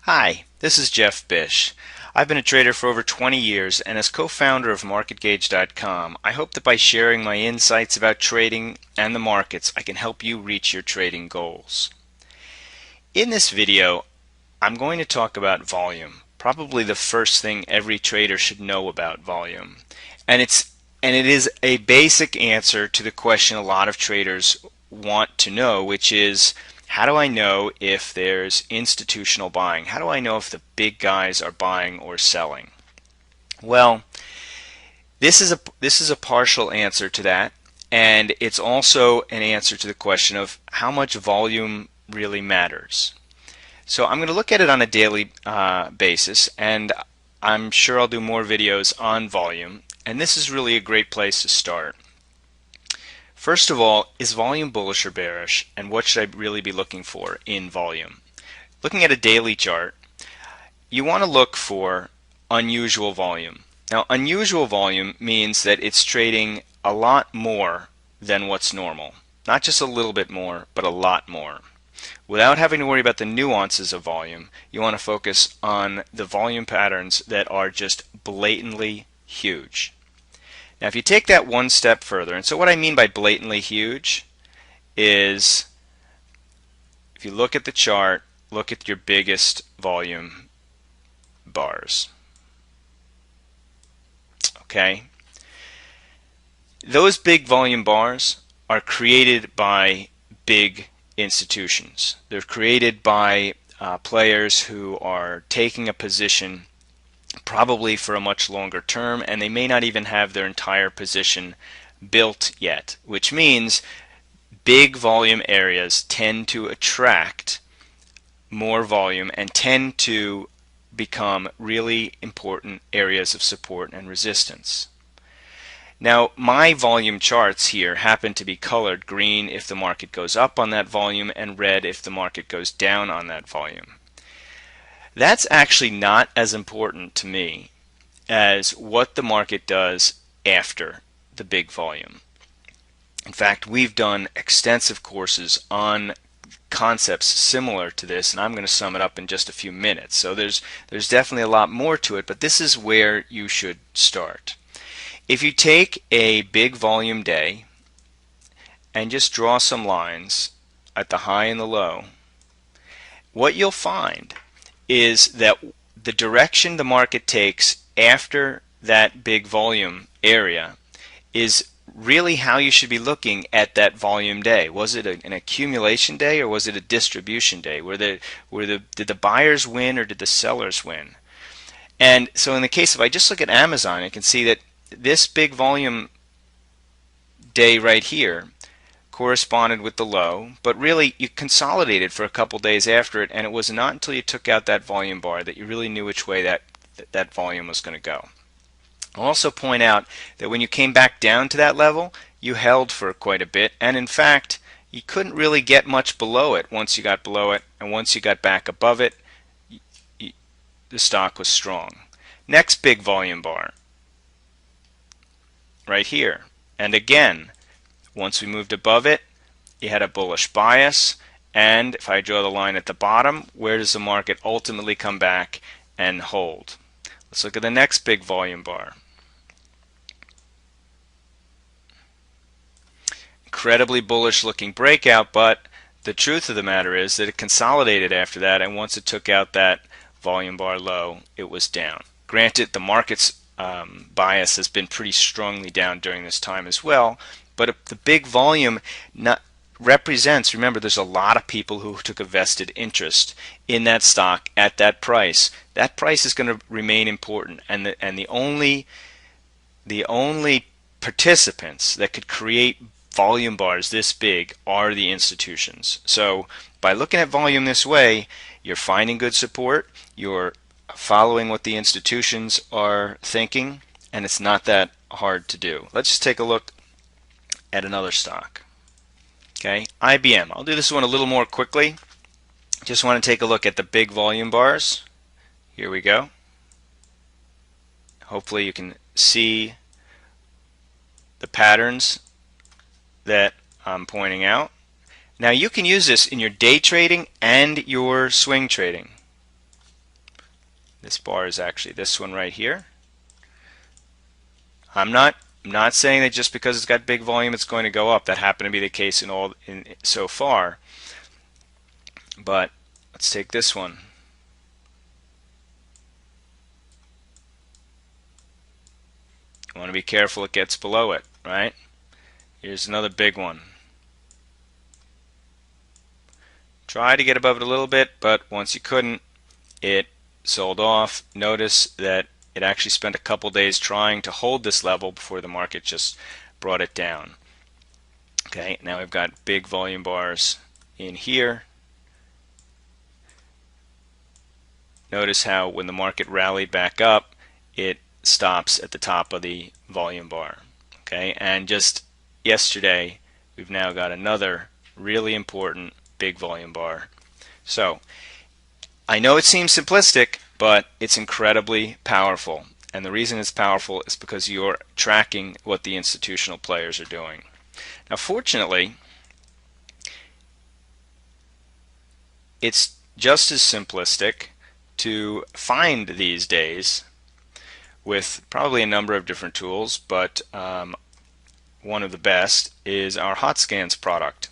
Hi, this is Jeff Bish. I've been a trader for over 20 years, and as co-founder of MarketGauge.com, I hope that by sharing my insights about trading and the markets, I can help you reach your trading goals. In this video, I'm going to talk about volume, probably the first thing every trader should know about volume. And it is a basic answer to the question a lot of traders want to know, which is, how do I know if there's institutional buying? How do I know if the big guys are buying or selling? Well, this is a partial answer to that, and it's also an answer to the question of how much volume really matters. So I'm going to look at it on a daily basis, and I'm sure I'll do more videos on volume, and this is really a great place to start. First of all, is volume bullish or bearish, and what should I really be looking for in volume? Looking at a daily chart, you want to look for unusual volume. Now, unusual volume means that it's trading a lot more than what's normal. Not just a little bit more, but a lot more. Without having to worry about the nuances of volume, you want to focus on the volume patterns that are just blatantly huge. Now, if you take that one step further, and so what I mean by blatantly huge is, if you look at the chart, look at your biggest volume bars. Okay? Those big volume bars are created by big institutions. They're created by players who are taking a position probably for a much longer term, and they may not even have their entire position built yet, which means big volume areas tend to attract more volume and tend to become really important areas of support and resistance. Now, my volume charts here happen to be colored green if the market goes up on that volume and red if the market goes down on that volume. That's actually not as important to me as what the market does after the big volume. In fact, we've done extensive courses on concepts similar to this, and I'm going to sum it up in just a few minutes. So there's definitely a lot more to it, but this is where you should start. If you take a big volume day and just draw some lines at the high and the low, what you'll find is that the direction the market takes after that big volume area is really how you should be looking at that volume day. Was it an accumulation day, or was it a distribution day? Did the buyers win, or did the sellers win? And so in the case of, I just look at Amazon, I can see that this big volume day right here corresponded with the low, but really you consolidated for a couple days after it, and it was not until you took out that volume bar that you really knew which way that volume was going to go. I'll also point out that when you came back down to that level, you held for quite a bit, and in fact you couldn't really get much below it once you got below it, and once you got back above it, the stock was strong. Next big volume bar right here, and again, once we moved above it, you had a bullish bias, and if I draw the line at the bottom, where does the market ultimately come back and hold? Let's look at the next big volume bar. Incredibly bullish looking breakout, but the truth of the matter is that it consolidated after that, and once it took out that volume bar low, it was down. Granted, the market's bias has been pretty strongly down during this time as well, but if the big volume represents, remember, there's a lot of people who took a vested interest in that stock at that price. That price is going to remain important, and the only participants that could create volume bars this big are the institutions. So by looking at volume this way, you're finding good support, you're following what the institutions are thinking, and it's not that hard to do. Let's just take a look at another stock. Okay, IBM. I'll do this one a little more quickly. Just want to take a look at the big volume bars. Here we go. Hopefully you can see the patterns that I'm pointing out. Now you can use this in your day trading and your swing trading. This bar is actually this one right here. I'm not saying that just because it's got big volume it's going to go up. That happened to be the case in so far. But let's take this one. You want to be careful it gets below it, right? Here's another big one. Try to get above it a little bit, but once you couldn't, it sold off. Notice that it actually spent a couple days trying to hold this level before the market just brought it down. Okay, now we've got big volume bars in here. Notice how when the market rallied back up, it stops at the top of the volume bar. Okay, and just yesterday, we've now got another really important big volume bar. So I know it seems simplistic, but it's incredibly powerful. And the reason it's powerful is because you're tracking what the institutional players are doing. Now, fortunately, it's just as simplistic to find these days with probably a number of different tools, but one of the best is our HotScans product.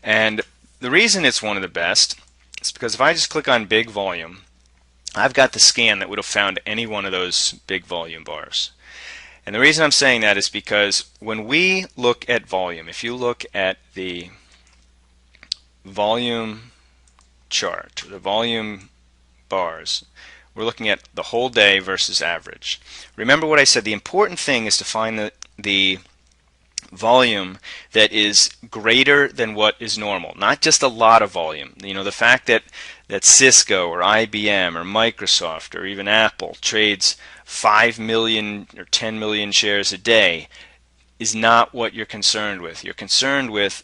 And the reason it's one of the best is because if I just click on big volume, I've got the scan that would have found any one of those big volume bars. And the reason I'm saying that is because when we look at volume, if you look at the volume chart, the volume bars, we're looking at the whole day versus average. Remember what I said, the important thing is to find the volume that is greater than what is normal, not just a lot of volume. You know, the fact that Cisco or IBM or Microsoft or even Apple trades 5 million or 10 million shares a day is not what you're concerned with. You're concerned with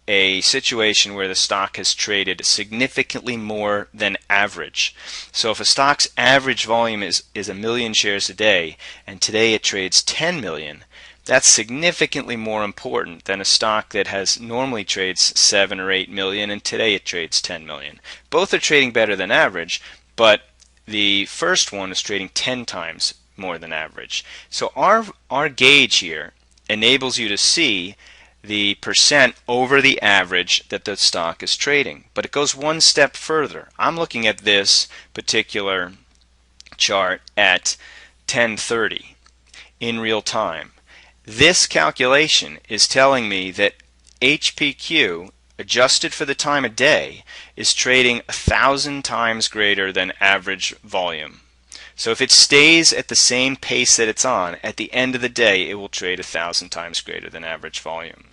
a situation where the stock has traded significantly more than average. So if a stock's average volume is 1 million shares a day and today it trades 10 million, that's significantly more important than a stock that has normally trades 7 or 8 million and today it trades 10 million. Both are trading better than average, but the first one is trading 10 times more than average. So our gauge here enables you to see the percent over the average that the stock is trading. But it goes one step further. I'm looking at this particular chart at 10:30 in real time. This calculation is telling me that HPQ, adjusted for the time of day, is trading 1,000 times greater than average volume. So if it stays at the same pace that it's on, at the end of the day it will trade 1,000 times greater than average volume.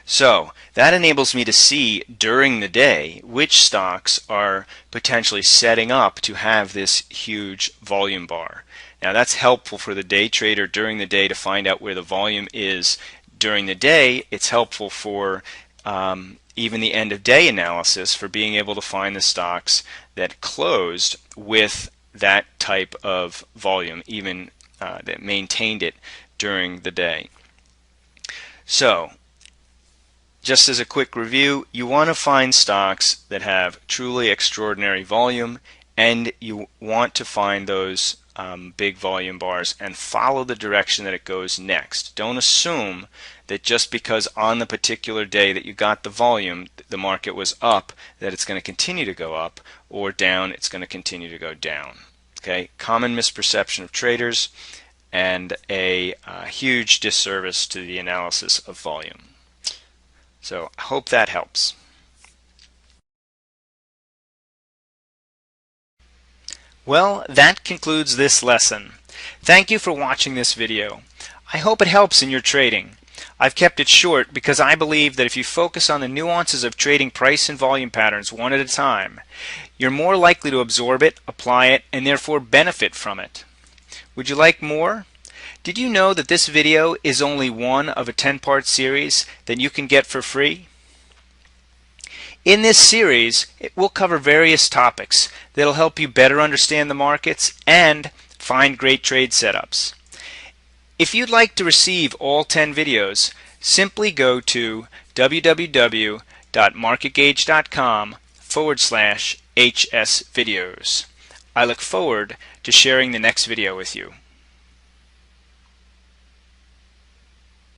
So that enables me to see during the day which stocks are potentially setting up to have this huge volume bar. Now that's helpful for the day trader during the day to find out where the volume is during the day. It's helpful for even the end of day analysis for being able to find the stocks that closed with that type of volume, even that maintained it during the day. So just as a quick review, you want to find stocks that have truly extraordinary volume, and you want to find those big volume bars and follow the direction that it goes next. Don't assume that just because on the particular day that you got the volume, the market was up, that it's going to continue to go up, or down, it's going to continue to go down. Okay, common misperception of traders and a huge disservice to the analysis of volume. So I hope that helps. Well, that concludes this lesson. Thank you for watching this video. I hope it helps in your trading. I've kept it short because I believe that if you focus on the nuances of trading price and volume patterns one at a time, you're more likely to absorb it, apply it, and therefore benefit from it. Would you like more? Did you know that this video is only one of a 10-part series that you can get for free? In this series, it will cover various topics that will help you better understand the markets and find great trade setups. If you'd like to receive all 10 videos, simply go to www.marketgauge.com/HS videos. I look forward to sharing the next video with you.